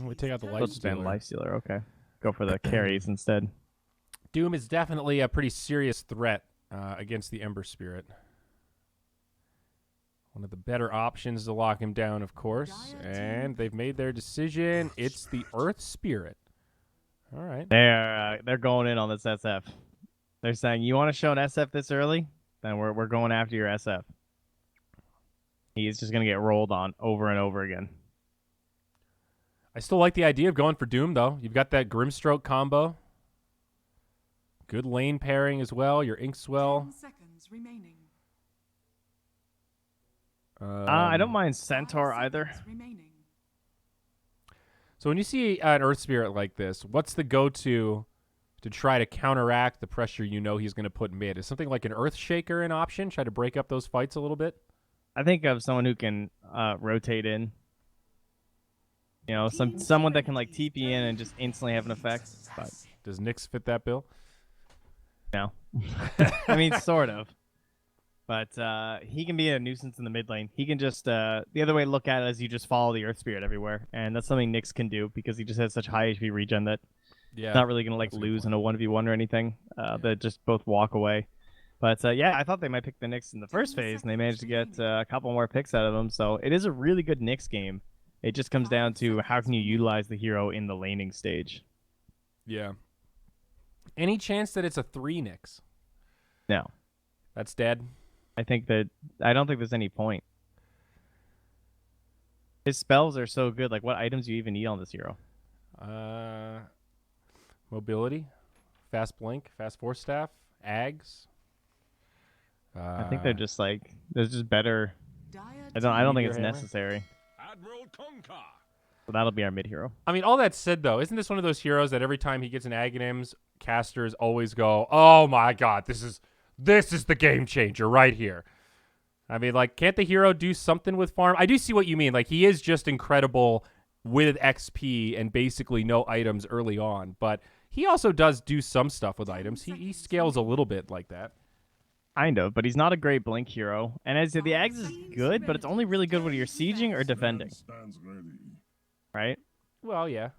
We take out the life Let's ban stealer. Lifestealer. Okay, go for the carries instead. Doom is definitely a pretty serious threat against the Ember Spirit. One of the better options to lock him down, of course. And they've made their decision. It's the Earth Spirit. All right. They're going in on this SF. They're saying, you want to show an SF this early? Then we're going after your SF. He's just going to get rolled on over and over again. I still like the idea of going for Doom, though. You've got that Grimstroke combo. Good lane pairing as well. Your Inkswell. 10 seconds remaining. I don't mind Centaur either. Remaining. So when you see an Earth Spirit like this, what's the go-to to try to counteract the pressure you know he's going to put mid? Is something like an Earth Shaker an option? Try to break up those fights a little bit? I think of someone who can rotate in. You know, someone that can like TP in and just instantly have an effect. But Does Nyx fit that bill? no. I mean, sort of. But he can be a nuisance in the mid lane. He can just, the other way to look at it is you just follow the Earth Spirit everywhere. And that's something Nyx can do because he just has such high HP regen that Yeah, not really going to like lose in a 1v1 or anything. They just both walk away. But yeah, I thought they might pick the Nyx in the first phase, and they managed to get a couple more picks out of them. So it is a really good Nyx game. It just comes down to how can you utilize the hero in the laning stage. Yeah. Any chance that it's a 3 Nyx? No. That's dead. I don't think there's any point. His spells are so good. Like, what items do you even need on this hero? Mobility, fast blink, fast force staff, Ags. I think they're just like there's just better. I don't think it's Hammer? necessary. Admiral Concar. So that'll be our mid hero. I mean, all that said, though, isn't this one of those heroes that every time he gets an Aghanims, casters always go, "Oh my God, this is the game changer right here." I mean, like, can't the hero do something with farm? I do see what you mean. Like, he is just incredible with XP and basically no items early on, but he also does do some stuff with items. He scales a little bit like that. Kind of, but he's not a great blink hero. And as I said, the Ags is good, but it's only really good when you're sieging or defending, right? Well, yeah.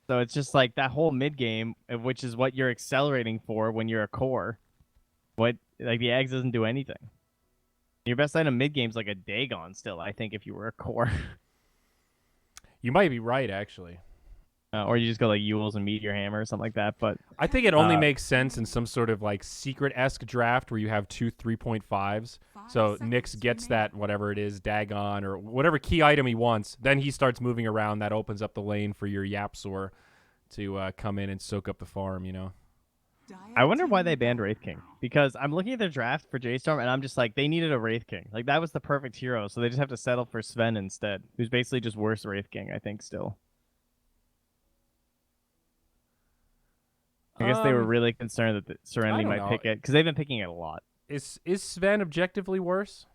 So it's just like that whole mid game, which is what you're accelerating for when you're a core. What like the Ags doesn't do anything. Your best item mid game's like a Dagon still, I think, if you were a core. You might be right, actually. Or you just go like Yules and Meteor Hammer or something like that. But I think it only makes sense in some sort of like secret-esque draft where you have 2 3.5s. So Nyx gets that, whatever it is, Dagon or whatever key item he wants. Then he starts moving around. That opens up the lane for your Yapsor to come in and soak up the farm, you know? I wonder why they banned Wraith King. Because I'm looking at their draft for J.Storm, and I'm just like, they needed a Wraith King. Like, that was the perfect hero, so they just have to settle for Sven instead, who's basically just worse Wraith King, I think, still. I guess they were really concerned that the Serenity might pick it, because they've been picking it a lot. Is Sven objectively worse?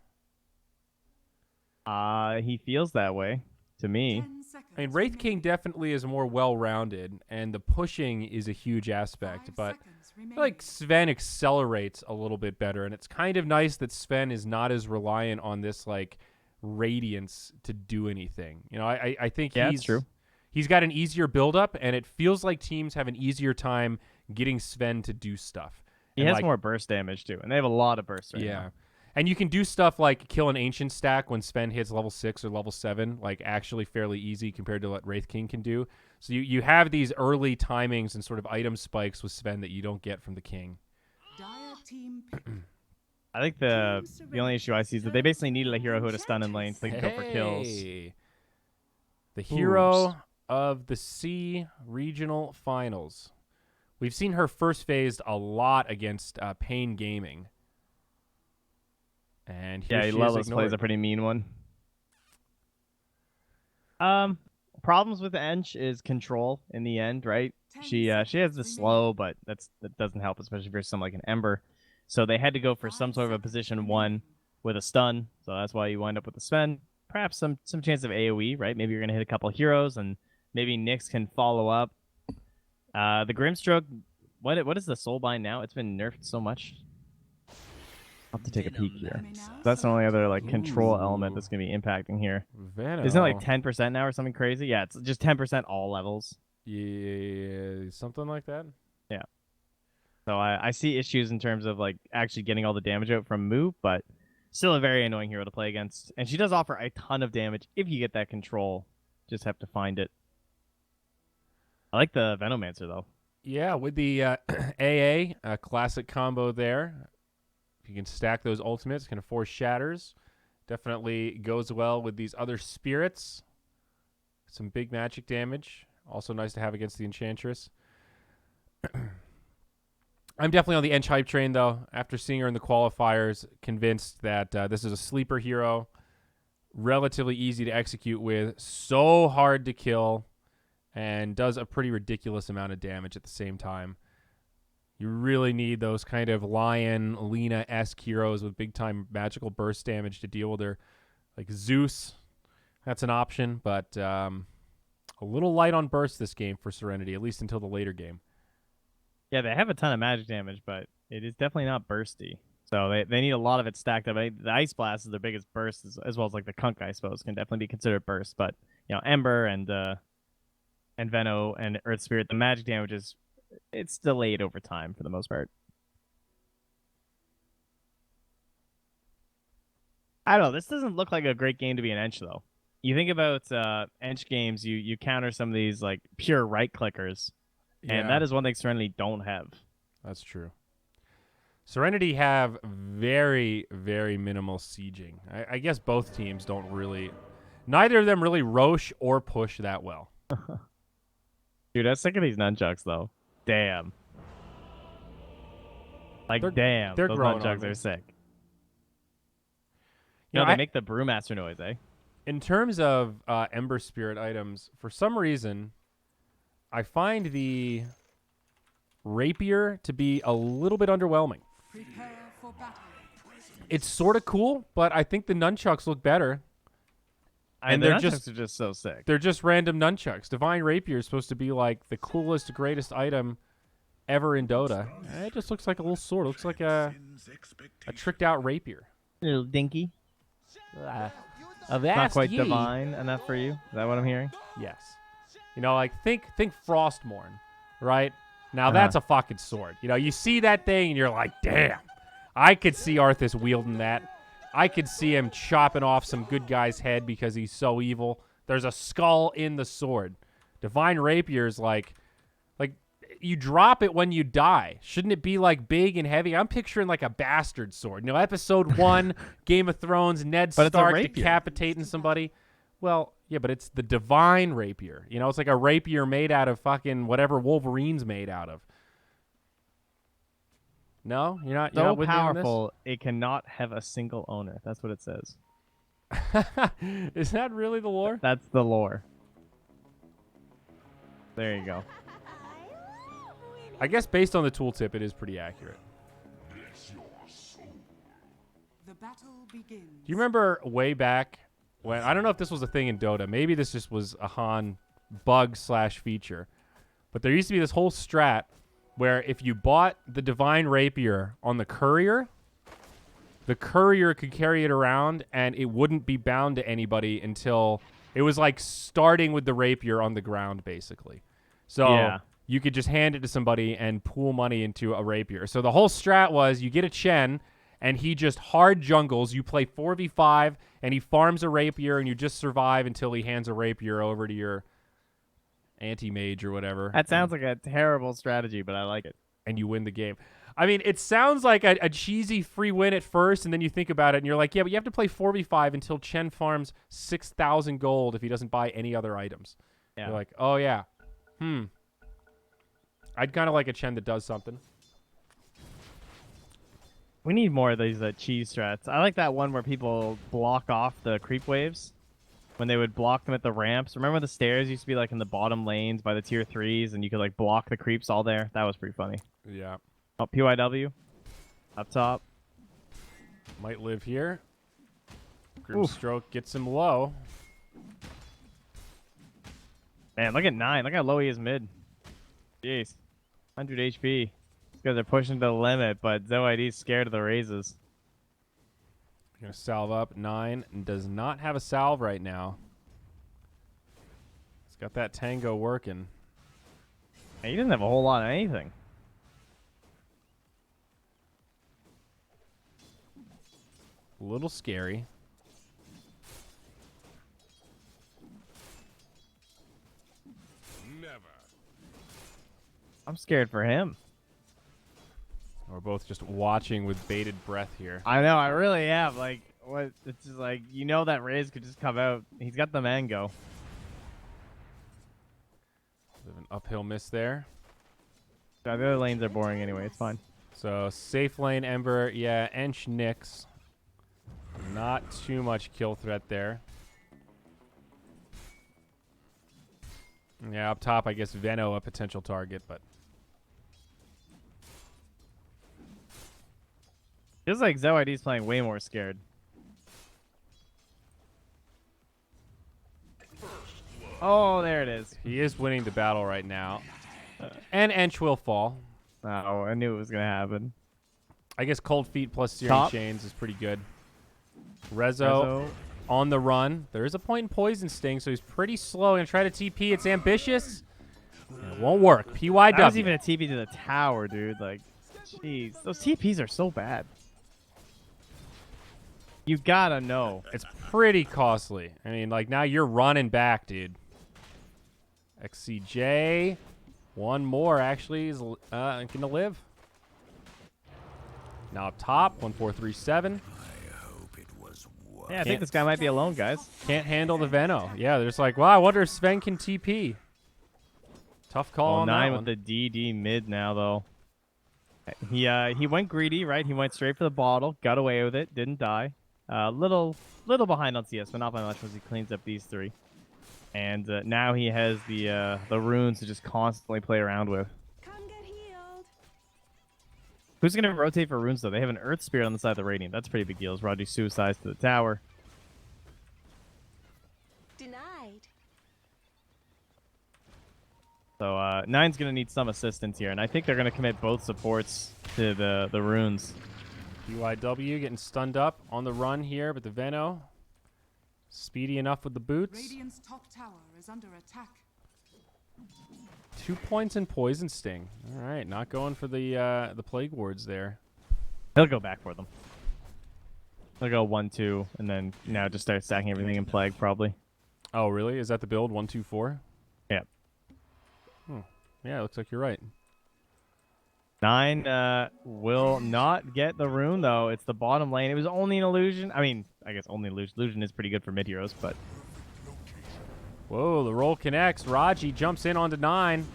He feels that way, to me. I mean, Wraith King definitely is more well-rounded, and the pushing is a huge aspect, but I feel like Sven accelerates a little bit better, and it's kind of nice that Sven is not as reliant on this, like, radiance to do anything. You know, I think that's true. He's got an easier build-up, and it feels like teams have an easier time getting Sven to do stuff. He has more burst damage, too, and they have a lot of burst right now. And you can do stuff like kill an Ancient stack when Sven hits level 6 or level 7, like actually fairly easy compared to what Wraith King can do. So you have these early timings and sort of item spikes with Sven that you don't get from the King. I think the only issue I see is that they basically needed a hero who had a stun in lane so they could go for kills. The hero of the Sea Regional Finals. We've seen her first phased a lot against Pain Gaming. And Lelis plays a pretty mean one. Problems with Ench is control in the end, right? She has the slow, but that doesn't help, especially for something like an Ember. So they had to go for some sort of a position 1 with a stun. So that's why you wind up with the Sven. Perhaps some chance of AoE, right? Maybe you're gonna hit a couple heroes, and maybe Nyx can follow up. The Grimstroke. What is the Soulbind now? It's been nerfed so much. I'll have to take a peek here. That's the only other like control element that's gonna be impacting here. Venom. Isn't it like 10% now or something crazy? Yeah, it's just 10% all levels. Yeah, something like that. Yeah. So I see issues in terms of like actually getting all the damage out from Moo, but still a very annoying hero to play against. And she does offer a ton of damage if you get that control. Just have to find it. I like the Venomancer though. Yeah, with the AA, a classic combo there. If you can stack those ultimates, can force shatters. Definitely goes well with these other spirits. Some big magic damage. Also nice to have against the Enchantress. I'm definitely on the Ench hype train, though. After seeing her in the qualifiers, convinced that this is a sleeper hero. Relatively easy to execute with. So hard to kill. And does a pretty ridiculous amount of damage at the same time. You really need those kind of Lion, Lena-esque heroes with big-time magical burst damage to deal with her. Like Zeus, that's an option, but a little light on burst this game for Serenity, at least until the later game. Yeah, they have a ton of magic damage, but it is definitely not bursty. So they need a lot of it stacked up. The Ice Blast is their biggest burst, as well as like the Kunk, I suppose, can definitely be considered burst. But, you know, Ember and Veno and Earth Spirit, the magic damage it's delayed over time for the most part. I don't know. This doesn't look like a great game to be an Ench, though. You think about Ench games, you counter some of these like pure right clickers, and that is one thing Serenity don't have. That's true. Serenity have very, very minimal sieging. I guess both teams don't really... Neither of them really roche or push that well. Dude, I'm sick of these nunchucks, though. Damn. Like, damn. They're those growing nunchucks on me. are sick. You know, they make the Brewmaster noise, eh? In terms of Ember Spirit items, for some reason, I find the Rapier to be a little bit underwhelming. Prepare for battle. It's sort of cool, but I think the nunchucks look better. And they're the just nunchucks are just so sick. They're just random nunchucks. Divine Rapier is supposed to be like the coolest, greatest item ever in Dota. It just looks like a little sword. It looks like a tricked out rapier. A little dinky. Not Not quite divine enough for you. Is that what I'm hearing? Yes. You know, like think Frostmourne, right? Now that's a fucking sword. You know, you see that thing and you're like, damn. I could see Arthas wielding that. I could see him chopping off some good guy's head because he's so evil. There's a skull in the sword. Divine Rapier's like you drop it when you die. Shouldn't it be like big and heavy? I'm picturing like a bastard sword. You know, episode 1, Game of Thrones, Ned Stark decapitating somebody. Well, yeah, but it's the Divine Rapier. You know, it's like a rapier made out of fucking whatever Wolverine's made out of. No, you're not. You're So not with powerful, it cannot have a single owner. That's what it says. Is that really the lore? That's the lore. There you go. I guess based on the tooltip, it is pretty accurate. The battle begins. Do you remember way back when, I don't know if this was a thing in Dota, maybe this just was a Han bug / feature, but there used to be this whole strat where if you bought the Divine Rapier on the courier could carry it around and it wouldn't be bound to anybody until it was like starting with the rapier on the ground, basically. So you could just hand it to somebody and pool money into a rapier. So the whole strat was you get a Chen and he just hard jungles. You play 4v5 and he farms a rapier and you just survive until he hands a rapier over to your anti-mage or whatever. That sounds like a terrible strategy, but I like it. And you win the game. I mean, it sounds like a cheesy free win at first, and then you think about it, and you're like, yeah, but you have to play 4v5 until Chen farms 6,000 gold if he doesn't buy any other items. Yeah. You're like, oh, yeah. I'd kind of like a Chen that does something. We need more of these cheese strats. I like that one where people block off the creep waves when they would block them at the ramps. Remember the stairs used to be like in the bottom lanes by the tier 3s, and you could like block the creeps all there? That was pretty funny. Yeah. Oh, PYW. Up top. Might live here. Grimstroke gets him low. Man, look at 9. Look how low he is mid. Jeez. 100 HP. These guys are pushing to the limit, but ZoID's scared of the raises. Gonna salve up. 9 does not have a salve right now. He's got that tango working. He doesn't have a whole lot of anything. A little scary. Never. I'm scared for him. We're both just watching with bated breath here. I know, I really am. Like, what? It's just like, you know that Raze could just come out. He's got the mango. Bit of an uphill miss there. The other lanes are boring anyway. It's fine. So safe lane Ember, yeah, Ench Nyx. Not too much kill threat there. Yeah, up top, I guess Veno a potential target, but Feels like ZYD's playing way more scared. Oh, there it is. he is winning the battle right now. And Ench will fall. Oh, I knew it was gonna happen. I guess Cold Feet plus Searing Top. Chains is pretty good. Rezo on the run. There is a point in Poison Sting, so he's pretty slow. Gonna try to TP. It's ambitious. It won't work. PYW. That was even a TP to the tower, dude. Like, jeez. Those TPs are so bad. You gotta know. It's pretty costly. I mean, like, now you're running back, dude. XCJ. One more, actually, is going to live. Now up top, 1437. Yeah, I think this guy might be alone, guys. Can't handle the Veno. Yeah, they're just like, well, I wonder if Sven can TP. Tough call Oh, on 9 that with one. the DD mid now, though. He went greedy, right? He went straight for the bottle, got away with it, didn't die. Little behind on CS, but not by much once he cleans up these 3. And now he has the runes to just constantly play around with. Come get healed. Who's going to rotate for runes, though? They have an Earth Spirit on the side of the Radiant. That's a pretty big deal. As Raji suicides to the tower. Denied. So 9's going to need some assistance here. And I think they're going to commit both supports to the runes. PYW getting stunned up on the run here, but the Veno speedy enough with the boots. Radiant's top tower is under attack. 2 points in Poison Sting. All right, not going for the Plague Wards there. He'll go back for them. He'll go 1-2, and then now just start stacking everything in Plague, probably. Oh, really? Is that the build? 1-2-4? Yeah. Yeah, it looks like you're right. 9 will not get the rune, though. It's the bottom lane. It was only an illusion. I mean, I guess only illusion. Illusion is pretty good for mid-heroes, but... Whoa, the roll connects. Raji jumps in onto 9.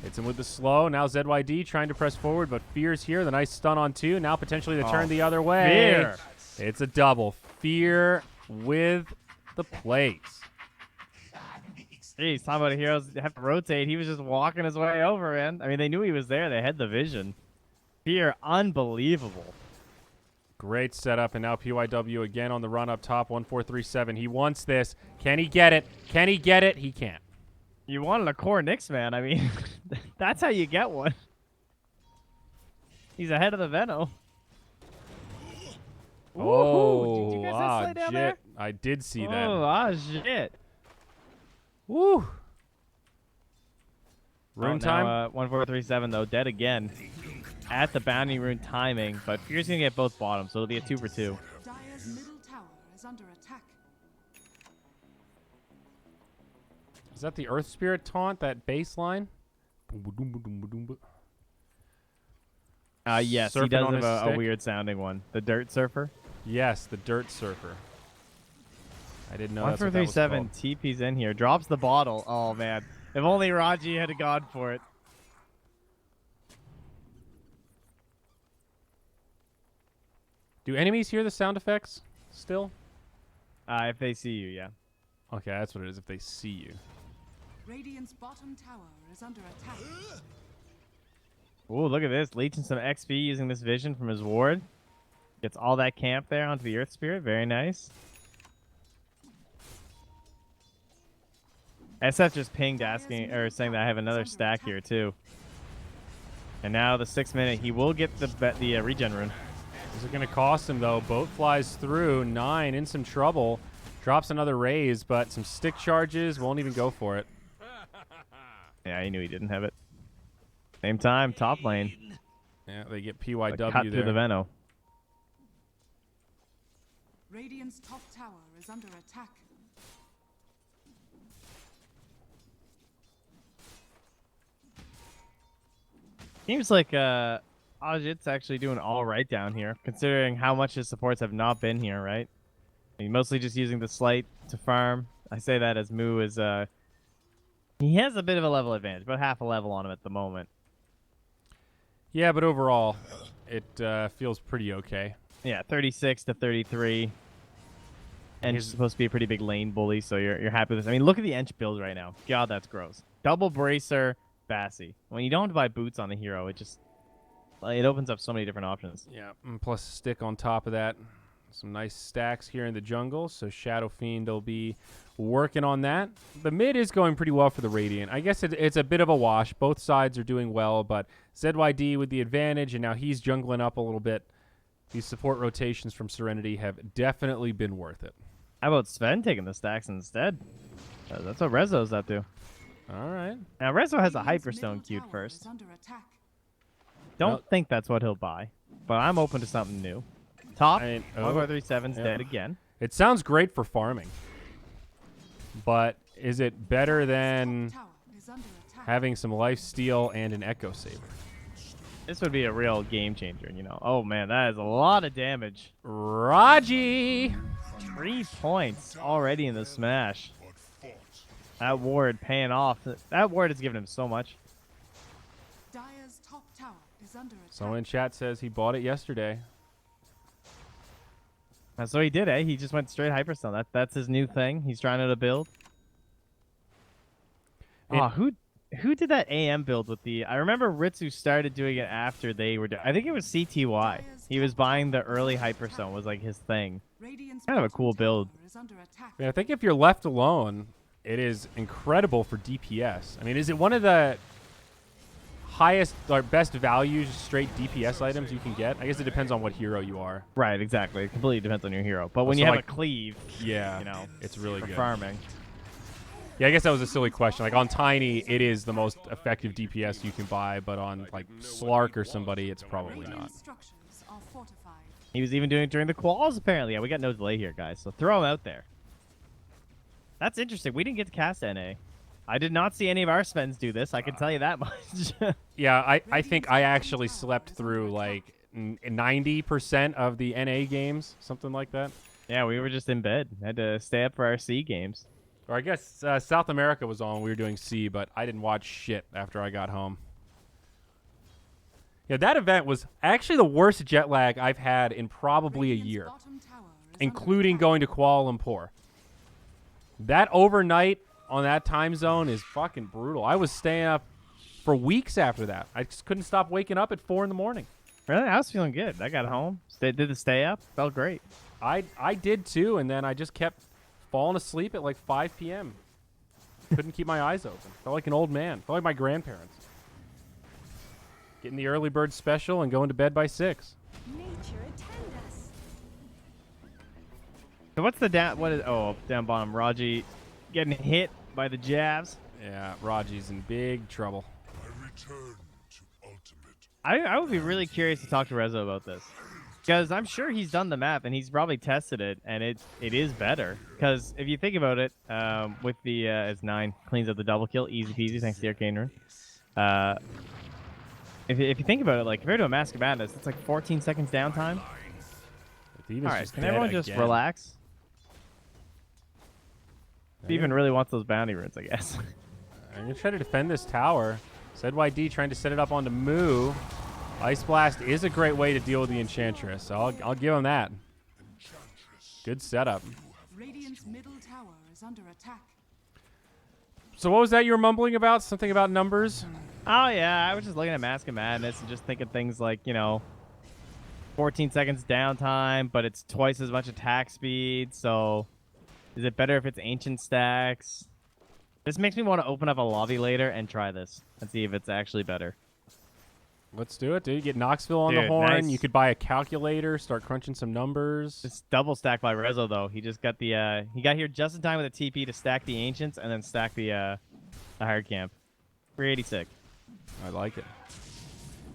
Hits him with the slow. Now ZYD trying to press forward, but Fear's here. The nice stun on 2. Now potentially the turn the other way. Fear. It's a double. Fear with the plays. Jeez, talking about heroes have to rotate. He was just walking his way over, man. I mean, they knew he was there. They had the vision. Fear, unbelievable. Great setup, and now PYW again on the run up top, 1437. He wants this. Can he get it? Can he get it? He can't. You wanted a core Nyx, man. I mean, that's how you get one. He's ahead of the Veno. Oh, Did you guys slay down there? shit. I did see that. Oh, shit. Woo. Rune time? 1437, though, dead again. At the bounty rune timing, but Fear's going to get both bottoms, so it'll be a 2 for 2. Dire's middle tower is under attack. Is that the Earth Spirit taunt, that baseline? Yes, he Surfing does on have his a stick? weird sounding one. The Dirt Surfer. Yes, the Dirt Surfer. I didn't know that's what that was 1437, called. TP's in here. Drops the bottle. Oh, man. If only Raji had gone for it. Do enemies hear the sound effects still? If they see you, yeah. Okay, that's what it is, if they see you. Radiant's bottom tower is under attack. Ooh, look at this. Leeching some XP using this vision from his ward. Gets all that camp there onto the Earth Spirit. Very nice. SF just pinged asking, or saying that I have another stack here too. And now the 6 minute, he will get the regen rune. Is it going to cost him, though? Boat flies through. 9 in some trouble. Drops another raise, but some stick charges. Won't even go for it. Yeah, he knew he didn't have it. Same time, top lane. Yeah, they get Cut PYW through there. the Veno. Radiant's top tower is under attack. Seems like Ajit's actually doing all right down here, considering how much his supports have not been here, right? He's mostly just using the Slight to farm. I say that as Moo is he has a bit of a level advantage, about half a level on him at the moment. Yeah, but overall, it feels pretty okay. Yeah, 36 to 33. And he's supposed to be a pretty big lane bully, so you're happy with this. I mean, look at the Ench build right now. God, that's gross. Double Bracer, Bassy. When you don't have to buy boots on the hero, it opens up so many different options. Yeah, and plus stick on top of that. Some nice stacks here in the jungle, so Shadow Fiend will be working on that. The mid is going pretty well for the Radiant. I guess it's a bit of a wash. Both sides are doing well, but ZYD with the advantage, and now he's jungling up a little bit. These support rotations from Serenity have definitely been worth it. How about Sven taking the stacks instead? That's what Rezo's up to. All right. Now, Rezo has a Radiant's Hyperstone middle queued tower first. is under attack. Don't Well- think that's what he'll buy, but I'm open to something new. Top, I mean, 1.37's yeah. dead again. It sounds great for farming, but is it better than Tower is under attack. having some life steal and an Echo Saber? This would be a real game changer, you know. Oh, man, that is a lot of damage. Raji! 3 points already in the smash. That ward paying off. That ward has given him so much. Dire's top tower is under attack. Someone in chat says he bought it yesterday. So he did, eh? He just went straight Hyperstone. That's his new thing. He's trying to build. Oh, who did that AM build with the... I remember Ritsu started doing it after they were... I think it was CTY. He was buying the early Hyperstone was like his thing. Radiant's Kind of a bottom cool tower build. is under attack. I think if you're left alone, it is incredible for DPS. I mean, is it one of the highest or best value straight DPS items you can get? I guess it depends on what hero you are. Right, exactly. It completely depends on your hero. But when So, you have like, a cleave, Yeah, you know, it's really for good. farming. Yeah, I guess that was a silly question. Like on Tiny, it is the most effective DPS you can buy, but on like Slark or somebody, it's probably not. Radiant structures are fortified. He was even doing it during the quals, apparently. Yeah, we got no delay here, guys. So throw him out there. That's interesting. We didn't get to cast NA. I did not see any of our Svens do this. I can tell you that much. Yeah, I think I actually slept through like 90% of the NA games, something like that. Yeah, we were just in bed. Had to stay up for our C games. Or I guess South America was on. We were doing C, but I didn't watch shit after I got home. Yeah, that event was actually the worst jet lag I've had in probably a Radiant's year, bottom tower is including under going to Kuala Lumpur. That overnight on that time zone is fucking brutal. I was staying up for weeks after that. I just couldn't stop waking up at 4 in the morning. Really? I was feeling good. I got home. Did the stay up. Felt great. I did too, and then I just kept falling asleep at like 5 p.m. Couldn't keep my eyes open. Felt like an old man. Felt like my grandparents. Getting the early bird special and going to bed by 6. Nature attend us. So what's the down? What is? Oh, down bottom. Raji getting hit by the jabs. Yeah, Raji's in big trouble. I would be really curious to talk to Rezo about this. Because I'm sure he's done the map and he's probably tested it, and it is better. Because if you think about it, with the it's 9 cleans up the double kill, easy peasy thanks to the Arcane Rune. If you think about it, like compared to a Mask of Madness, it's like 14 seconds downtime. Thievus All right, just can dead everyone just again. relax? Yeah. Steven really wants those bounty runes, I guess. I'm gonna try to defend this tower. ZYD trying to set it up onto Moo. Ice Blast is a great way to deal with the Enchantress, so I'll give him that. Good setup. Radiant's middle tower is under attack. So what was that you were mumbling about? Something about numbers? Oh yeah, I was just looking at Mask of Madness and just thinking things like, 14 seconds downtime, but it's twice as much attack speed, so is it better if it's ancient stacks? This makes me want to open up a lobby later and try this and see if it's actually better. Let's do it, dude. Get Knoxville on the Dude, horn. nice. You could buy a calculator, start crunching some numbers. This double stack by Rezo though. He just got the he got here just in time with a TP to stack the ancients and then stack the hard camp. 386. I like it.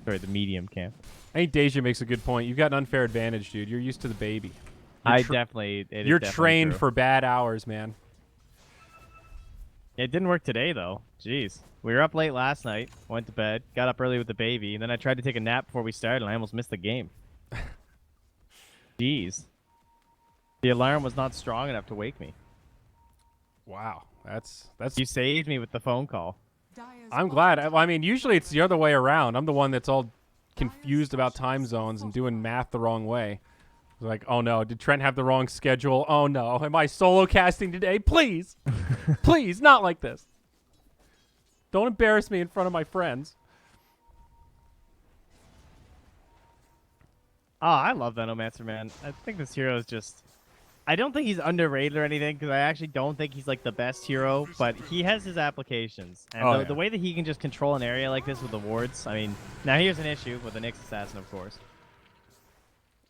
Sorry, the medium camp. I think Deja makes a good point. You've got an unfair advantage, dude. You're used to the baby. It is You're definitely trained true. for bad hours, man. It didn't work today though. Jeez. We were up late last night, went to bed, got up early with the baby, and then I tried to take a nap before we started and I almost missed the game. Jeez. The alarm was not strong enough to wake me. Wow, that's. You saved me with the phone call. I'm glad. I mean, usually it's the other way around. I'm the one that's all confused about time zones and doing math the wrong way. Like, oh no, did Trent have the wrong schedule? Oh no, am I solo casting today? Please, please, not like this. Don't embarrass me in front of my friends. Oh, I love Venomancer, man. I think this hero is just... I don't think he's underrated or anything, because I actually don't think he's, like, the best hero, but he has his applications. And the way that he can just control an area like this with the wards, I mean... Now, here's an issue with the Nyx Assassin, of course.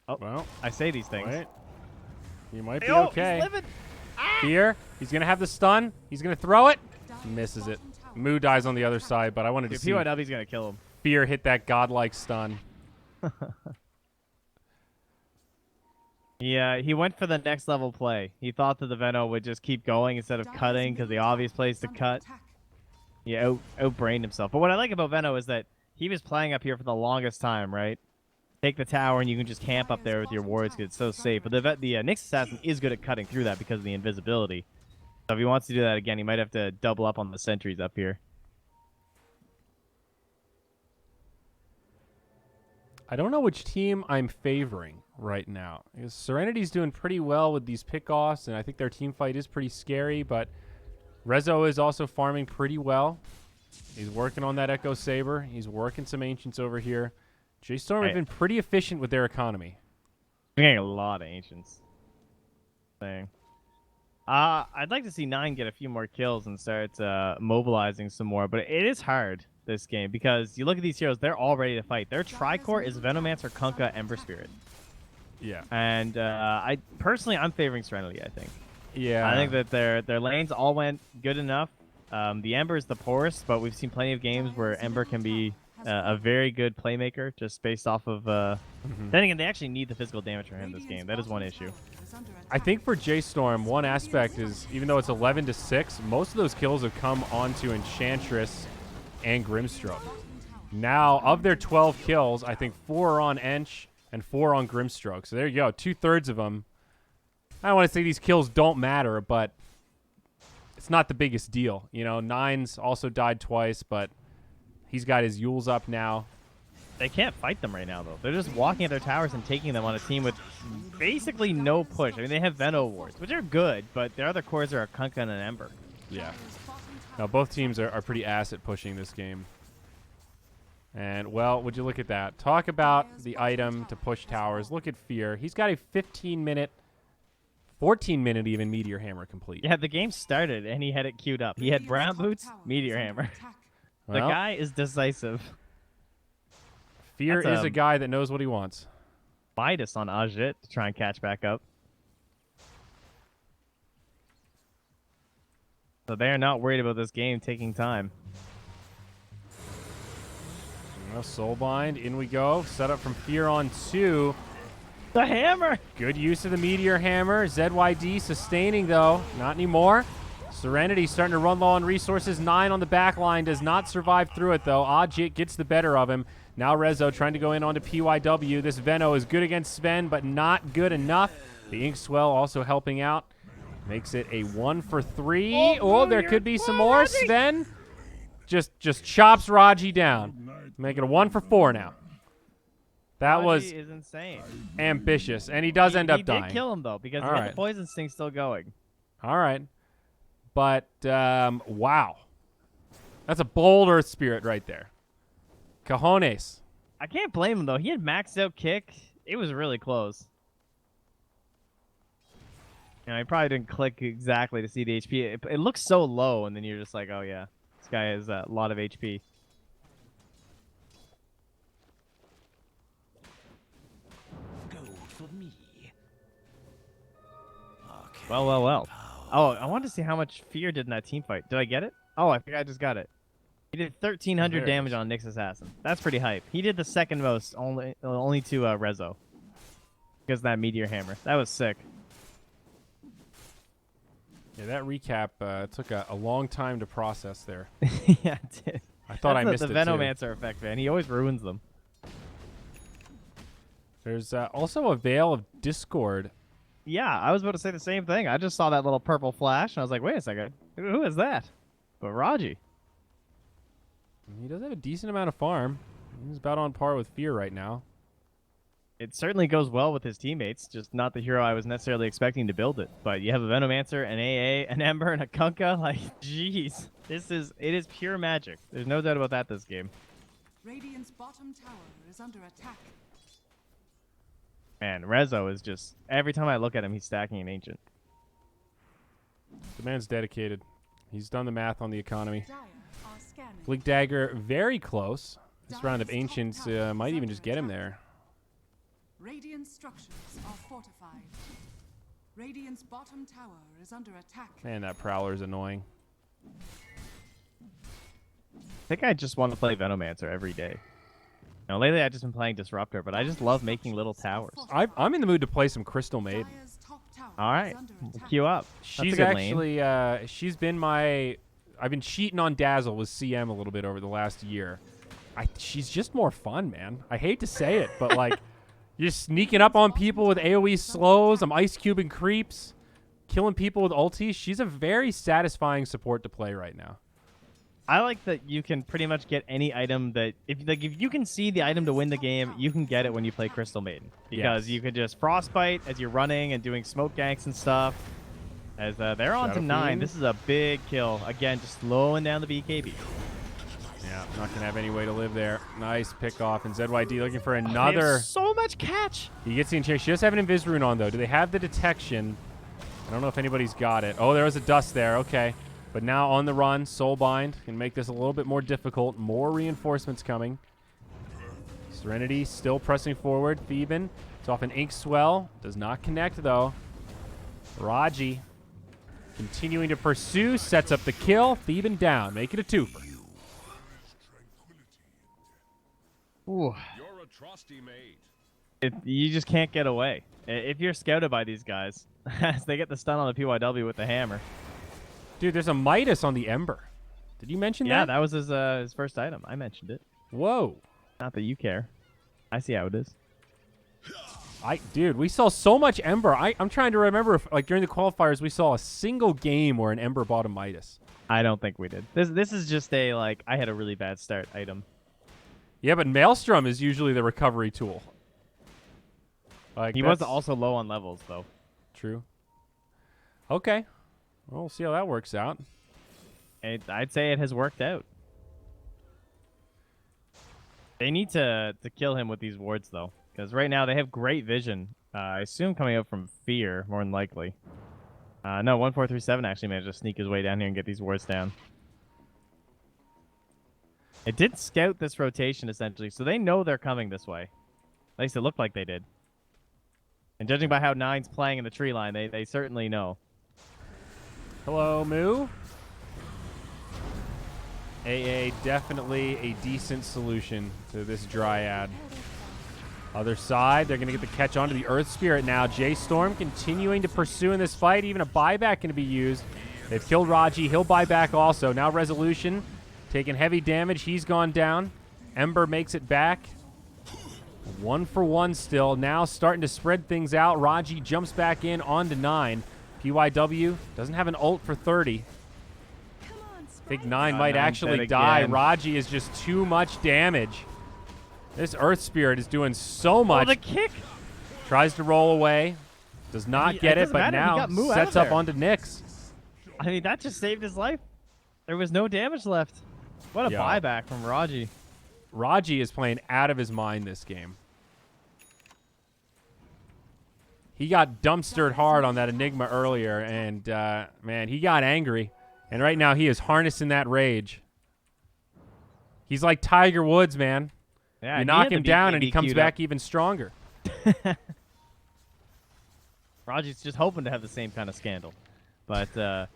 Oh, Well, I say these things. wait. You might be Oh, okay. he's living! Here, he's going to have the stun. He's going to throw it. Misses it. Moo dies on the other side, but I wanted to Dude, see PYW's gonna kill him. Fear hit that godlike stun. Yeah, he went for the next level play. He thought that the Veno would just keep going instead of cutting, because the obvious play is to cut. He outbrained himself. But what I like about Veno is that he was playing up here for the longest time, right? Take the tower and you can just camp up there with your wards because it's so safe. But the Nyx Assassin is good at cutting through that because of the invisibility. So if he wants to do that again, he might have to double up on the sentries up here. I don't know which team I'm favoring right now. Because Serenity's doing pretty well with these pickoffs, and I think their team fight is pretty scary, but Rezo is also farming pretty well. He's working on that Echo Saber. He's working some Ancients over here. J.Storm have been pretty efficient with their economy. We're getting a lot of Ancients. Thing. I'd like to see 9 get a few more kills and start mobilizing some more, but it is hard this game because you look at these heroes, they're all ready to fight. Their Tricore is Venomancer, Kunkka, Ember Spirit. Yeah. And I'm favoring Serenity, I think. Yeah. I think that their lanes all went good enough. The Ember is the poorest, but we've seen plenty of games where Ember can be a very good playmaker just based off of... Then again, they actually need the physical damage from him this game. That is one issue. I think for J.Storm, one aspect is, even though it's 11-6, most of those kills have come onto Enchantress and Grimstroke. Now, of their 12 kills, I think 4 are on Ench and 4 on Grimstroke. So there you go, 2/3 of them. I don't want to say these kills don't matter, but it's not the biggest deal. You know, Nines also died twice, but he's got his Yules up now. They can't fight them right now, though. They're just walking at their towers and taking them on a team with basically no push. I mean, they have Veno wards, which are good, but their other cores are a Kunkka and an Ember. Yeah. Now, both teams are pretty ass at pushing this game. And, well, would you look at that? Talk about the item to push towers. Look at Fear. He's got a 15-minute, 14-minute even Meteor Hammer complete. Yeah, the game started, and he had it queued up. He had Brown Boots, Meteor Hammer. The Well, guy is decisive. Fear That's is a guy that knows what he wants. Midas on Ajit to try and catch back up. So they are not worried about this game taking time. Well, Soulbind, in we go. Set up from Fear on 2. The hammer! Good use of the Meteor Hammer. ZYD sustaining, though. Not anymore. Serenity starting to run low on resources. 9 on the back line. Does not survive through it, though. Ajit gets the better of him. Now Rezo trying to go in onto PYW. This Veno is good against Sven, but not good enough. The Inkswell also helping out. Makes it a 1-for-3. Oh, there could be some more. Sven just chops Raji down. Make it a 1-for-4 now. That Raji was is insane. ambitious, and he does end up dying. He did kill him, though, because he All had right. the poison sting still going. All right. But, wow. That's a bold Earth Spirit right there. Cojones. I can't blame him, though. He had maxed out kick. It was really close. You know, he probably didn't click exactly to see the HP. It looks so low, and then you're just like, oh, yeah. This guy has a lot of HP. Well. Oh, I wanted to see how much Fear did in that team fight. Did I get it? Oh, I think I just got it. He did 1,300 There it damage is. on Nyx Assassin. That's pretty hype. He did the second most, only to Rezo. Because of that Meteor Hammer. That was sick. Yeah, that recap took a long time to process there. Yeah, it did. I thought I That's missed the it too. Venomancer effect, man. He always ruins them. There's also a Veil of Discord. Yeah, I was about to say the same thing. I just saw that little purple flash, and I was like, wait a second. Who is that? But Raji. He does have a decent amount of farm. He's about on par with Fear right now. It certainly goes well with his teammates, just not the hero I was necessarily expecting to build it. But you have a Venomancer, an AA, an Ember, and a Kunkka. Like, jeez. It is pure magic. There's no doubt about that this game. Radiant's bottom tower is under attack. Man, Rezo is just... Every time I look at him, he's stacking an Ancient. The man's dedicated. He's done the math on the economy. Dire are scanning. Bleak Dagger, very close. This round of Dire's top Ancients tower is might even under just get him attack. there. Radiant structures are fortified. Radiant's bottom tower is under attack. Man, that Prowler's annoying. I think I just want to play Venomancer every day. Now, lately I've just been playing Disruptor, but I just love making little towers. I'm in the mood to play some Crystal Maiden. Dire's top tower All right, is under we'll attack. queue up. That's She's a good lane. actually, she's been my... I've been cheating on Dazzle with CM a little bit over the last year. She's just more fun, man. I hate to say it, but like, you're sneaking up on people with AoE slows. I'm ice cubing creeps, killing people with ultis. She's a very satisfying support to play right now. I like that you can pretty much get any item that if you can see the item to win the game, you can get it when you play Crystal Maiden because Yes. you could just frostbite as you're running and doing smoke ganks and stuff. As they're on to Shadow 9, Fiend. this is a big kill. Again, just slowing down the BKB. Yeah, not gonna have any way to live there. Nice pick off, and ZYD looking for They have another. so much catch. He gets the enchant. She does have an Invis rune on though. Do they have the detection? I don't know if anybody's got it. Oh, there was a dust there. Okay. But now on the run, Soulbind can make this a little bit more difficult. More reinforcements coming. Serenity still pressing forward. Theban, it's off an Ink Swell. Does not connect, though. Raji continuing to pursue. Sets up the kill. Theban down. Make it a twofer. Ooh. You're a trusty mate. You just can't get away. If you're scouted by these guys, as they get the stun on the PYW with the hammer. Dude, there's a Midas on the Ember. Did you mention Yeah, that? that was his first item. I mentioned it. Whoa. Not that you care. I see how it is. Dude, we saw so much Ember. I'm trying to remember if, like, during the qualifiers, we saw a single game where an Ember bought a Midas. I don't think we did. This is just a, like, I had a really bad start item. Yeah, but Maelstrom is usually the recovery tool. Like, He was that's also low on levels, though. true. Okay. Well, we'll see how that works out. I'd say it has worked out. They need to kill him with these wards, though. Because right now they have great vision. I assume coming up from Fear, more than likely. No, 1437 actually managed to sneak his way down here and get these wards down. It did scout this rotation, essentially, so they know they're coming this way. At least it looked like they did. And judging by how Nine's playing in the tree line, they certainly know. Hello, Moo. AA definitely a decent solution to this Dryad. Other side, they're going to get the catch onto the Earth Spirit now. J.Storm continuing to pursue in this fight. Even a buyback going to be used. They've killed Raji. He'll buy back also. Now Resolution taking heavy damage. He's gone down. Ember makes it back. 1 for 1 still. Now starting to spread things out. Raji jumps back in onto 9. PYW doesn't have an ult for 30. Come on, I think 9 might 9's actually dead die. again. Raji is just too much damage. This Earth Spirit is doing so much. Oh, the kick! Tries to roll away. Does not It get it, doesn't but matter. He now got Moo out sets of up there. onto Nyx. I mean, that just saved his life. There was no damage left. What a Yo. buyback from Raji. Raji is playing out of his mind this game. He got dumpstered hard on that Enigma earlier, and, man, he got angry. And right now he is harnessing that rage. He's like Tiger Woods, man. Yeah, You he knock had the him down, and he BKB comes queued back up. even stronger. Raji's just hoping to have the same kind of scandal, but the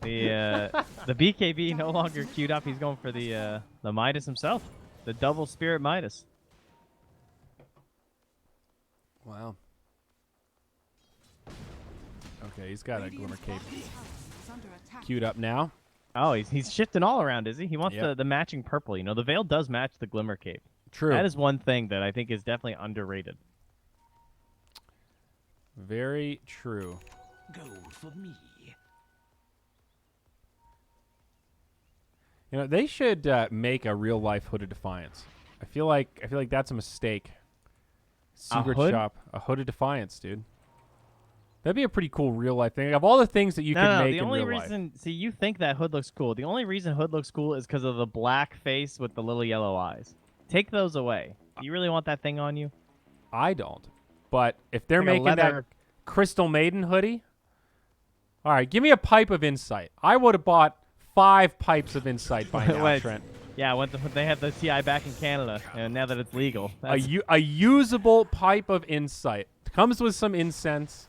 BKB no longer queued up. He's going for the Midas himself, the double Spirit Midas. Wow. Okay, he's got a Glimmer Cape queued up now. Oh, he's shifting all around, is he? He wants Yep. the matching purple. You know, the Veil does match the Glimmer Cape. True. That is one thing that I think is definitely underrated. Very true. Gold for me. You know, they should make a real life Hood of Defiance. I feel like that's a mistake. Secret hood? shop, a Hood of Defiance, dude. That'd be a pretty cool real life thing. Of all the things that you could make the in only real reason, life. see, you think that Hood looks cool. The only reason Hood looks cool is because of the black face with the little yellow eyes. Take those away. Do you really want that thing on you? I don't. But if they're Like a making leather- that Crystal Maiden hoodie, all right, give me a pipe of insight. I would have bought 5 pipes of insight by now, Wait. Trent. Yeah, when they have the TI back in Canada, and now that it's legal. That's, A usable pipe of insight. Comes with some incense.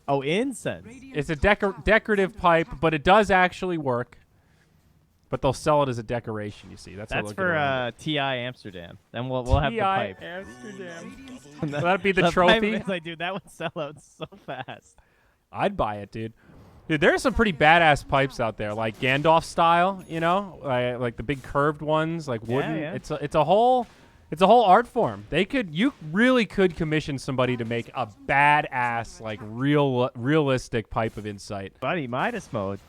oh, incense. It's a decorative pipe, but it does actually work. But they'll sell it as a decoration, you see. That's how That's they'll get around for TI Amsterdam. Then we'll have the pipe. Amsterdam. Will that be the Pipe trophy? is like, dude, that would sell out so fast. I'd buy it, dude. Dude, there are some pretty badass pipes out there, like Gandalf style, you know, like the big curved ones, like wooden. yeah. It's a whole art form. You really could commission somebody to make a badass, like realistic pipe of insight. Buddy, Midas mode.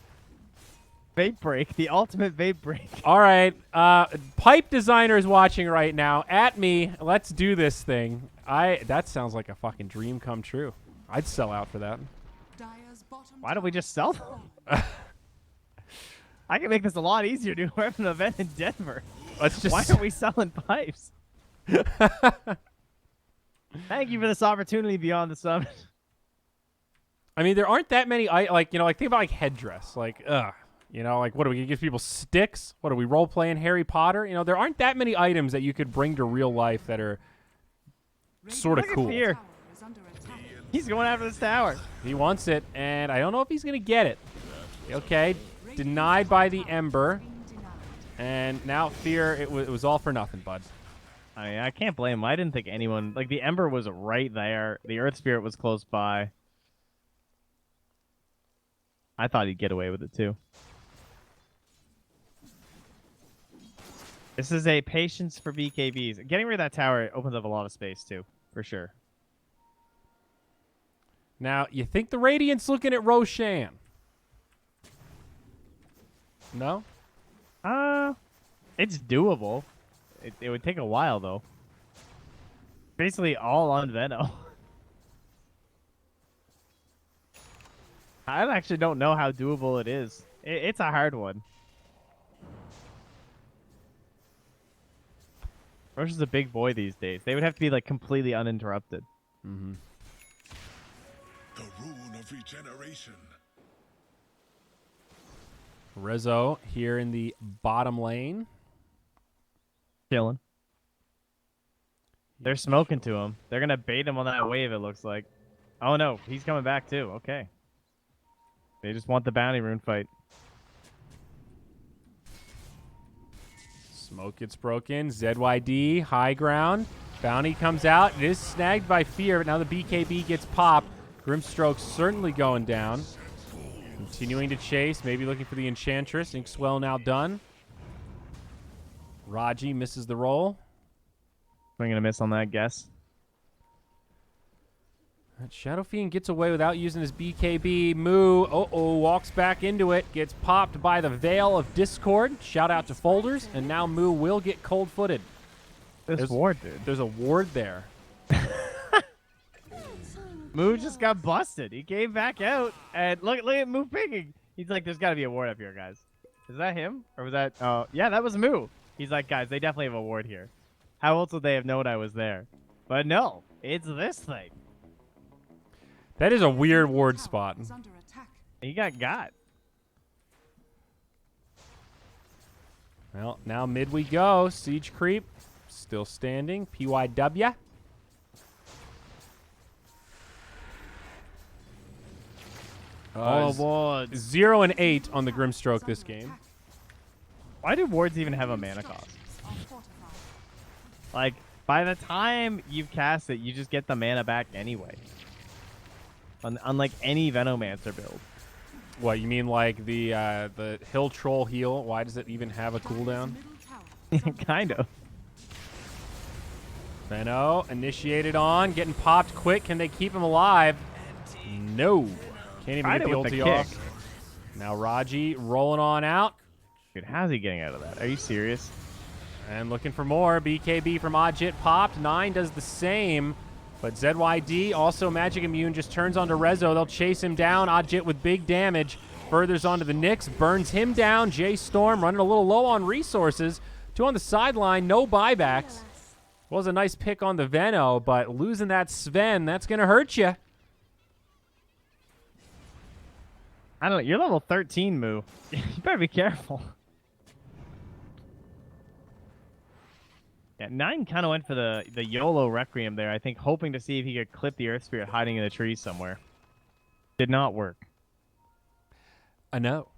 Vape break, the ultimate vape break. All right, pipe designers watching right now, at me. Let's do this thing. That sounds like a fucking dream come true. I'd sell out for that. Why don't we just sell them? I can make this a lot easier, dude. We're having an event in Denver. Let's just. Why aren't we selling pipes? Thank you for this opportunity beyond the summit. I mean, there aren't that many. Think about like headdress. Like, you know, like what are we gonna give people sticks? What are we role playing Harry Potter? You know, there aren't that many items that you could bring to real life that are sort of Look at cool. Fear. He's going after this tower. He wants it, and I don't know if he's gonna get it. Okay, denied by the Ember, and now Fear. It was all for nothing, bud. I mean, I can't blame him. I didn't think anyone like the Ember was right there. The Earth Spirit was close by. I thought he'd get away with it too. This is a patience for BKBs. Getting rid of that tower opens up a lot of space too, for sure. Now, you think the Radiant's looking at Roshan? No? It's doable. It would take a while though. Basically all on Veno. I actually don't know how doable it is. It's a hard one. Rosh is a big boy these days. They would have to be like completely uninterrupted. Mm-hmm. The rune of regeneration. Rezo here in the bottom lane. Chilling. They're smoking to him. They're gonna bait him on that wave, it looks like. Oh no, he's coming back too. Okay. They just want the bounty rune fight. Smoke gets broken. ZYD, high ground. Bounty comes out. It is snagged by Fear, but now the BKB gets popped. Grimstroke's certainly going down. Continuing to chase, maybe looking for the Enchantress. Inkswell now done. Raji misses the roll. I'm gonna miss on that guess. Shadow Fiend gets away without using his BKB. Moo, walks back into it. Gets popped by the Veil of Discord. Shout out to Folders. And now Moo will get cold-footed. This ward, dude. There's a ward there. Moo just got busted. He came back out, and look at Moo picking. He's like, there's got to be a ward up here, guys. Is that him? Or was that... Oh, yeah, that was Moo. He's like, guys, they definitely have a ward here. How else would they have known I was there? But no, it's this thing. That is a weird ward spot. He got. Well, now mid we go. Siege creep. Still standing. PYW. All wards. 0 and 8 on the Grimstroke this game. Why do wards even have a mana cost? Like, by the time you've cast it, you just get the mana back anyway. Unlike any Venomancer build. What, you mean like the Hill Troll heal? Why does it even have a cooldown? Kind of. Veno initiated on, getting popped quick. Can they keep him alive? No. Can't even Tried get the it with the ulti kick. off. Now Raji rolling on out. Dude, how's he getting out of that? Are you serious? And looking for more. BKB from Ajit popped. 9 does the same. But ZYD, also magic immune, just turns onto Rezo. They'll chase him down. Ajit with big damage. Furthers onto the Nyx. Burns him down. J.Storm running a little low on resources. 2 on the sideline. No buybacks. Was a nice pick on the Veno, but losing that Sven, that's going to hurt you. I don't know. You're level 13, Moo. You better be careful. Yeah, 9 kind of went for the YOLO Requiem there, I think, hoping to see if he could clip the Earth Spirit hiding in the trees somewhere. Did not work. I know.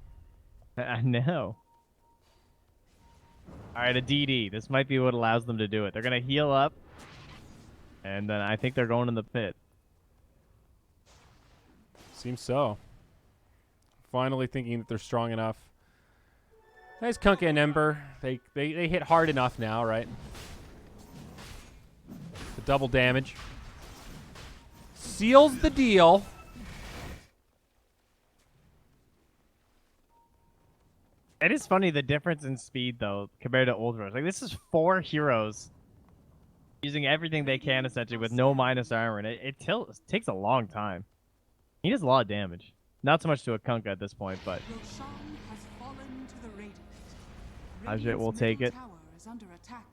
I know. All right, a DD. This might be what allows them to do it. They're going to heal up, and then I think they're going in the pit. Seems so. Finally thinking that they're strong enough. Nice Kunkka and Ember. They hit hard enough now, right? The double damage. Seals the deal. It is funny the difference in speed, though, compared to old Rose. Like, this is 4 heroes using everything they can, essentially, with no minus armor, and it takes a long time. He does a lot of damage. Not so much to a Kunkka at this point, but Roshan has fallen to the Radiant. Ajit will Radiant's take middle it. tower is under attack.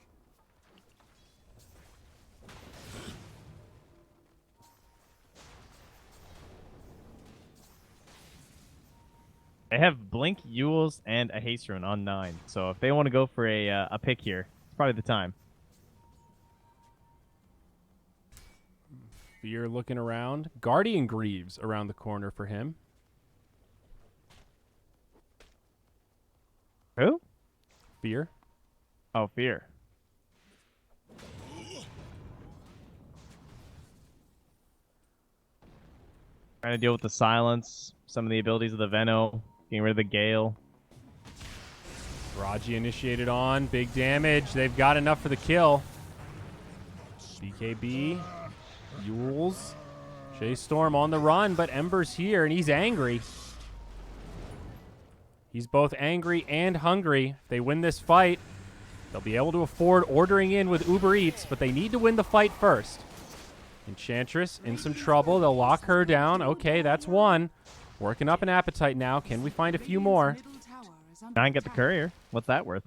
they have Blink, Yules, and a Haste Rune on 9. So if they want to go for a pick here, it's probably the time. Fear looking around. Guardian Greaves around the corner for him. Who? Fear. Oh, Fear. Trying to deal with the silence, some of the abilities of the Veno, getting rid of the Gale. Raji initiated on. Big damage. They've got enough for the kill. BKB. Yules. J.Storm on the run, but Ember's here, and he's angry. He's both angry and hungry. If they win this fight, they'll be able to afford ordering in with Uber Eats, but they need to win the fight first. Enchantress in some trouble. They'll lock her down. Okay, that's one. Working up an appetite now. Can we find a few more? Radiant's middle tower is under 9 get the attack. courier. What's that worth?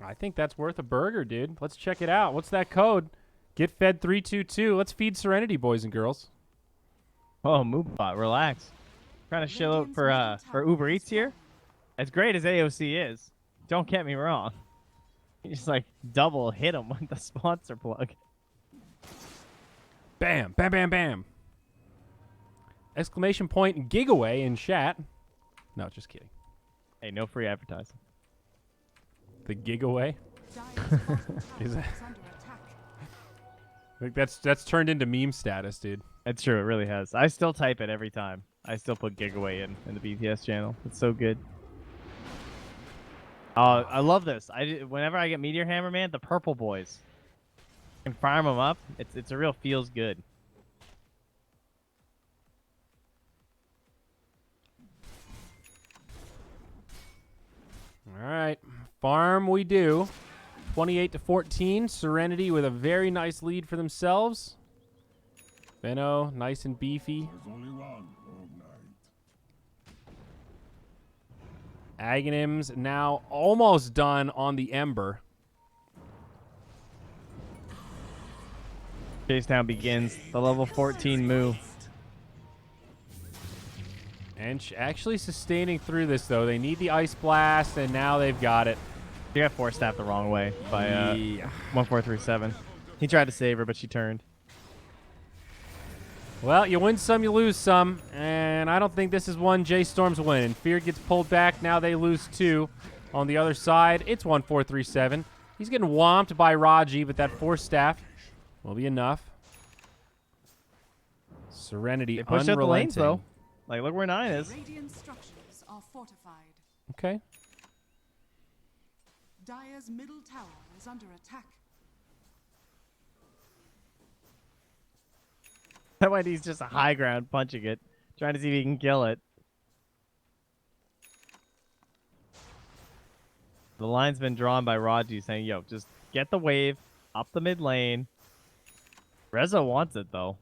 I think that's worth a burger, dude. Let's check it out. What's that code? Get fed 322. Let's feed Serenity, boys and girls. Oh, Moobot, relax. Trying to chill out for Uber Eats here. As great as AOC is, don't get me wrong. You just like double hit him with the sponsor plug. Bam, bam, bam, bam. Exclamation point giveaway in chat. No, just kidding. Hey, no free advertising. The giveaway. Dire's bottom tower Is that- is under attack. I think that's turned into meme status, dude. It's true, it really has. I still type it every time. I still put Giveaway in the BTS channel. It's so good. I love this. Whenever I get Meteor Hammer, man, the purple boys. I can farm them up. It's a real feels good. All right, farm we do. 28-14. Serenity with a very nice lead for themselves. Veno, nice and beefy. There's only one Rogue Knight. Aghanims now almost done on the Ember. Chase down begins. The level 14 move. And actually sustaining through this, though. They need the Ice Blast, and now they've got it. She got force staffed the wrong way by Yeah. 1437. He tried to save her, but she turned. Well, you win some, you lose some, and I don't think this is one J.Storm's win. Fear gets pulled back. Now they lose 2. On the other side, it's 1-4-3-7. He's getting whomped by Raji, but that Force Staff will be enough. Serenity They push out the lanes, unrelenting. though. Like, look where 9 is. Radiant structures are fortified. Okay. Dire's middle tower is under attack. That way he's just a high ground punching it, trying to see if he can kill it. The line's been drawn by Raji saying, yo, just get the wave up the mid lane. Rezo wants it, though.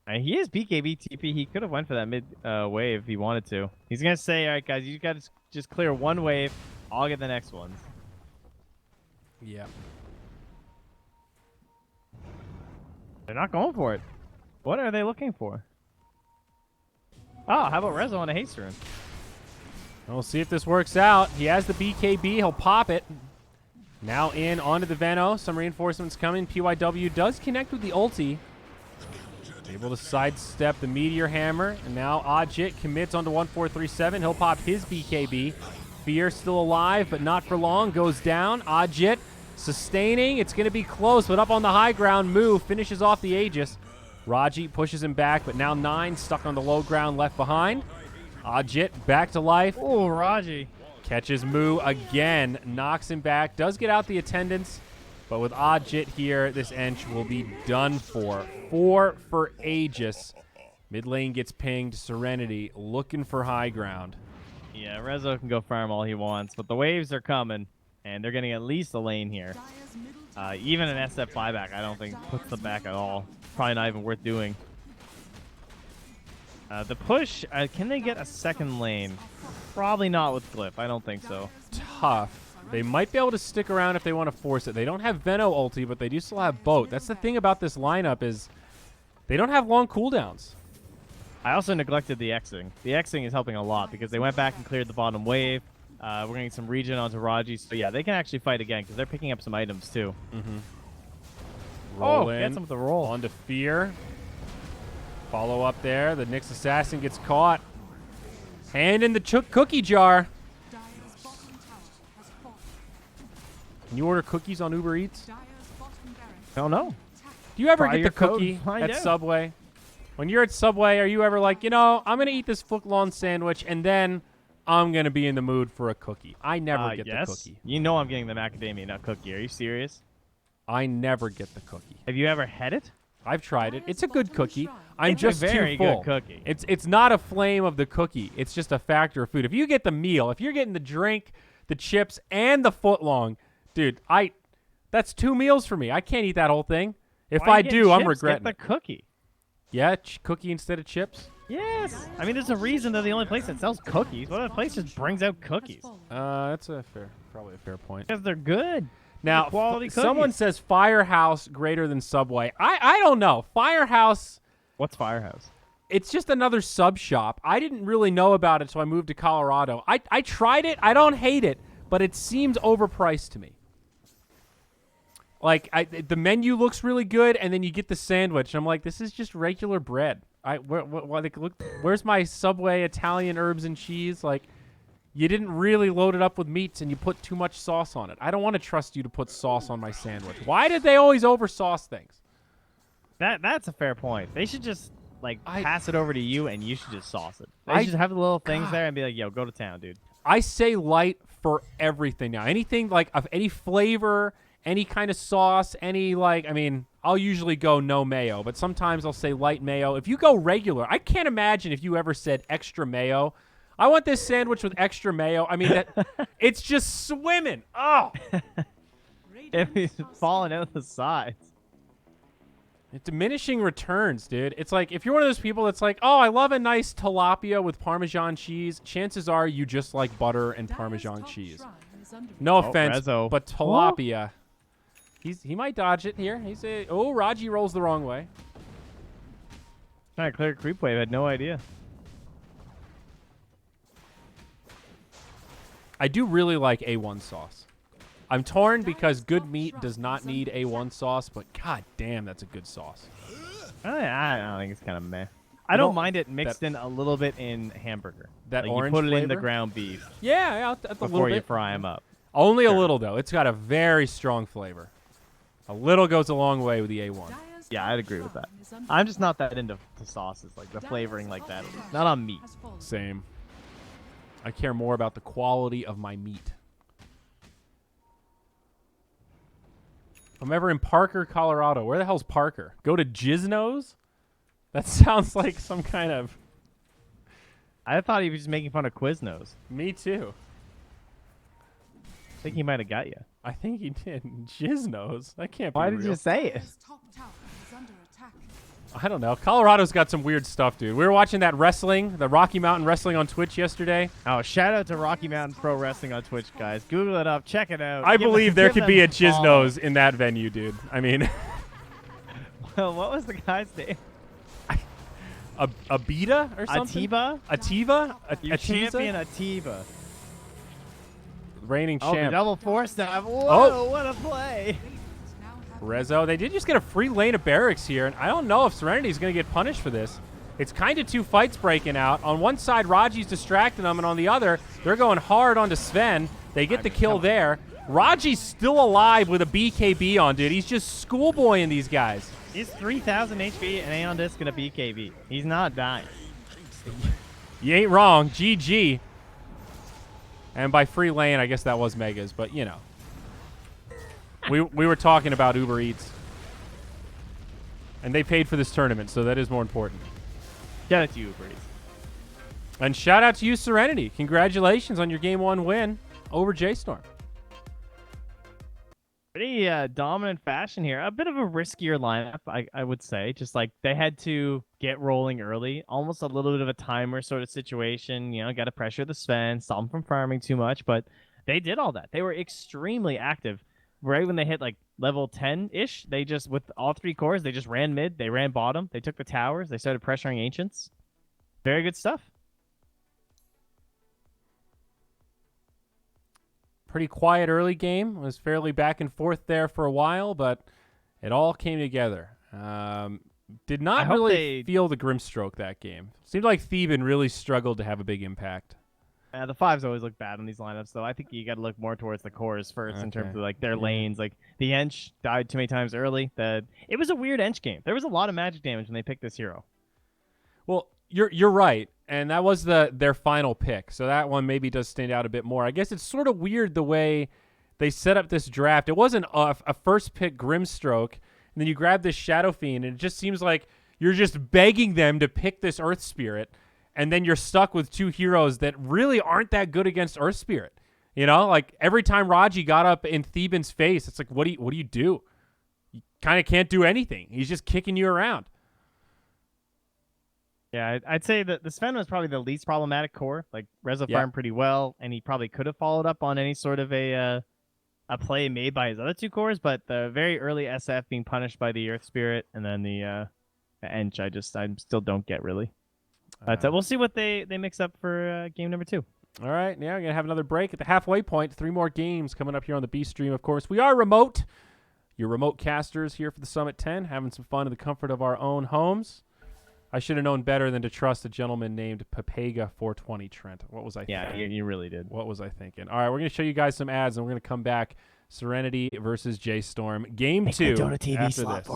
And he is BKB TP. He could have went for that mid wave if he wanted to. He's going to say, all right, guys, you got to just clear one wave. I'll get the next ones. Yeah. They're not going for it. What are they looking for? Oh, how about Rezo on a haste rune? We'll see if this works out. He has the BKB. He'll pop it. Now in onto the Veno. Some reinforcements coming. PYW does connect with the ulti. Able to sidestep the Meteor Hammer. And now Ajit commits onto 1-4-3-7. He'll pop his BKB. Fear still alive, but not for long. Goes down. Ajit sustaining. It's going to be close, but up on the high ground. Mu finishes off the Aegis. Raji pushes him back, but now 9 stuck on the low ground left behind. Ajit back to life. Oh, Raji. Catches Mu again. Knocks him back. Does get out the attendants. But with Ajit here, this Ench will be done for. 4 for Aegis. Mid lane gets pinged. Serenity looking for high ground. Yeah, Rezo can go farm all he wants, but the waves are coming, and they're getting at least a lane here. Dire's middle tower Even an SF buyback, I don't think puts them back at all. Probably not even worth doing. The push, can they get a second lane? Probably not with Glyph. I don't think so. Tough. They might be able to stick around if they want to force it. They don't have Veno ulti, but they do still have Boat. That's the thing about this lineup is they don't have long cooldowns. I also neglected the Xing. The Xing is helping a lot because they went back and cleared the bottom wave. We're going to get some regen onto Raji. So, yeah, they can actually fight again because they're picking up some items, too. Roll Oh, in. gets him with the roll. Onto Fear. Follow up there. The Nyx Assassin gets caught. Hand in the cookie jar. Dire's bottom tower has fallen. Can you order cookies on Uber Eats? Dire's bottom barracks I don't know. Do you ever Try get your the code cookie and find at out. Subway? When you're at Subway, are you ever like, you know, I'm going to eat this footlong sandwich and then I'm going to be in the mood for a cookie? I never get Yes. the cookie. You know I'm getting the macadamia nut cookie. Are you serious? I never get the cookie. Have you ever had it? I've tried it. It's a good cookie. I'm It's just a very too full. good cookie. It's not a flame of the cookie. It's just a factor of food. If you get the meal, if you're getting the drink, the chips, and the footlong, dude, that's 2 meals for me. I can't eat that whole thing. If Why I you get do, I'm chips? regretting Get the it. cookie. Yeah, cookie instead of chips. Yes. I mean, there's a reason they're the only place that sells cookies. What other place just brings out cookies? That's probably a fair point. Because they're good. Now, quality someone cookies. says Firehouse greater than Subway. I don't know. Firehouse, What's Firehouse? it's just another sub shop. I didn't really know about it, so I moved to Colorado. I tried it. I don't hate it, but it seems overpriced to me. Like, the menu looks really good, and then you get the sandwich. I'm like, this is just regular bread. Where's my Subway Italian herbs and cheese? Like, you didn't really load it up with meats, and you put too much sauce on it. I don't want to trust you to put sauce on my sandwich. Why did they always oversauce things? That's a fair point. They should just pass it over to you, and you should just sauce it. They I- should have the little things God. there and be like, "Yo, go to town, dude." I say light for everything now. Anything like of any flavor, any kind of sauce, I'll usually go no mayo, but sometimes I'll say light mayo. If you go regular, I can't imagine if you ever said extra mayo. I want this sandwich with extra mayo. I mean, it's just swimming. Oh, If he's falling out the sides. it's diminishing returns, dude. It's like if you're one of those people that's like, oh, I love a nice tilapia with Parmesan cheese. Chances are you just like butter and Dire's Parmesan top cheese. shrine is under No Oh, offense, Rezo. but tilapia. He might dodge it here. Raji rolls the wrong way. Trying to clear creep wave. I had no idea. I do really like A1 sauce. I'm torn because good meat does not need A1 sauce, but god damn, that's a good sauce. I don't think it's kind of meh. I don't mind it mixed that- in a little bit in hamburger. That like orange you put it in the flavor? ground beef Yeah, a little before you bit. fry them up. Only a Sure. little though. It's got a very strong flavor. A little goes a long way with the A1. Dire's Yeah, top I'd agree with tower that. is under I'm just not attack. that into sauces, like the Dire's flavoring like top that. tower Not on meat. has fallen. Same. I care more about the quality of my meat. If I'm ever in Parker, Colorado. Where the hell's Parker? Go to Jiznos? That sounds like some kind of... I thought he was just making fun of Quiznos. Me too. I think he might have got you. I think he did. Jiznos? That can't be Why real. did you say it? Dire's top tower is under attack. I don't know. Colorado's got some weird stuff, dude. We were watching that wrestling, the Rocky Mountain Wrestling on Twitch yesterday. Oh, shout out to Rocky Mountain Pro Wrestling on Twitch, guys. Google it up. Check it out. I Give believe them- there give could be a them follow. Jiznos in that venue, dude. I mean, What was the guy's name? a Beta or something? Atiba? Ativa? Your Atiza? champion Atiba. Reigning Oh, the champ. double force dive. Whoa, Oh. what a play. Radiant now have Rezo. They did just get a free lane of barracks here, and I don't know if Serenity's going to get punished for this. It's kind of two fights breaking out. On one side, Raji's distracting them, and on the other, they're going hard onto Sven. They get the kill there. Raji's still alive with a BKB on, dude. He's just schoolboying these guys. He's 3,000 HP and Aeon Disc and a BKB. He's not dying. You ain't wrong. GG. And by free lane, I guess that was Megas, but you know. We were talking about Uber Eats. And they paid for this tournament, so that is more important. Shout out to you, Breeze. And shout out to you, Serenity. Congratulations on your Game 1 win over J.Storm. Pretty dominant fashion here. A bit of a riskier lineup, I would say. Just like they had to get rolling early. Almost a little bit of a timer sort of situation. You know, got to pressure the Sven, stop them from farming too much. But they did all that. They were extremely active. Right when they hit like level 10-ish, they just, with all three cores, they just ran mid. They ran bottom. They took the towers. They started pressuring Ancients. Very good stuff. Pretty quiet early game. Was fairly back and forth there for a while, but it all came together. Did I not hope really they- feel the Grimstroke that game. Seemed like Theban really struggled to have a big impact. The fives always look bad on these lineups, though. I think you got to look more towards the cores first in terms Okay. of like their Yeah. lanes. Like the Ench died too many times early. It was a weird Ench game. There was a lot of magic damage when they picked this hero. Well, you're right, and that was their final pick, so that one maybe does stand out a bit more. I guess it's sort of weird the way they set up this draft. It wasn't a first pick Grimstroke, and then you grab this Shadow Fiend, and it just seems like you're just begging them to pick this Earth Spirit, and then you're stuck with two heroes that really aren't that good against Earth Spirit. You know, like every time Raji got up in Theban's face, it's like, what do you do? You kind of can't do anything. He's just kicking you around. Yeah, I'd say that the Sven was probably the least problematic core. Like Rezo Yeah. farmed pretty well, and he probably could have followed up on any sort of a play made by his other two cores. But the very early SF being punished by the Earth Spirit, and then the Ench, I still don't get really. But we'll see what they mix up for game number 2. All right, now we're going to have another break at the halfway point. 3 more games coming up here on the B stream, of course. We are remote. Your remote casters here for the Summit 10, having some fun in the comfort of our own homes. I should have known better than to trust a gentleman named Papega 420 Trent. What was I thinking? Yeah, you really did. What was I thinking? All right, we're going to show you guys some ads, and we're going to come back. Serenity versus J.Storm. Game 2 after this.